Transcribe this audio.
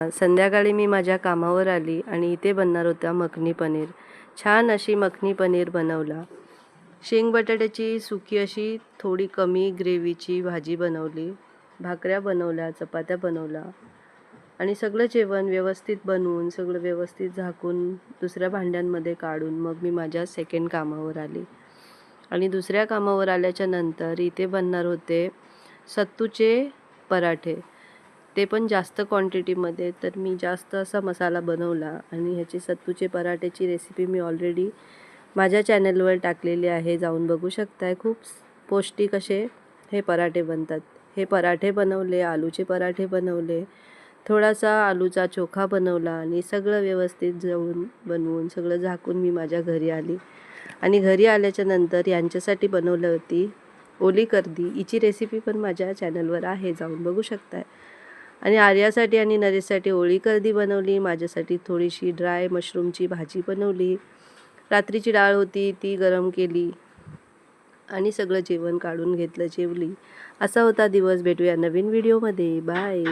संध्याकाळी मी माझ्या कामावर आली आणि इथे बनणार होता मखनी पनीर. छान अशी मखनी पनीर बनवला. शेंग बटाट्याची सुकी अशी थोडी कमी ग्रेव्हीची भाजी बनवली. भाकऱ्या बनवल्या, चपात्या बनवल्या आणि सगळं जेवण व्यवस्थित बनवून सगळं व्यवस्थित झाकून दुसऱ्या भांड्यांमध्ये काढून मग मी माझ्या सेकंड कामावर आली. आणि दुसऱ्या कामावर आल्याच्या नंतर इथे बनणार होते सत्तूचे पराठे. ते पण जास्त क्वांटिटीमध्ये. तर मी जास्त असा मसाला बनवला आणि ह्याची सत्तूचे पराठ्याची रेसिपी मी ऑलरेडी माझ्या चॅनलवर टाकलेली आहे, जाऊन बघू शकताय. खूप पौष्टिक असे हे पराठे बनतात. हे पराठे बनवले, आलूचे पराठे बनवले, थोडासा आलूचा चोखा बनवला आणि सगळं व्यवस्थित बनवून सगळं झाकून मी माझ्या घरी आली. आणि घरी आल्याच्या नंतर यांच्यासाठी बनवली होती ओली कर्दी. हिची रेसिपी पण माझ्या चॅनलवर आहे, जाऊन बघू शकताय. आणि आर्यासाठी आणि नरेशसाठी ओली कर्दी बनवली. माझ्यासाठी थोडीशी ड्राय मशरूमची भाजी बनवली. रात्रीची डाळ होती ती गरम केली आणि सगळं जेवण काढून घेतलं, जेवली. असा होता दिवस. भेटूया नवीन व्हिडिओमध्ये. बाय.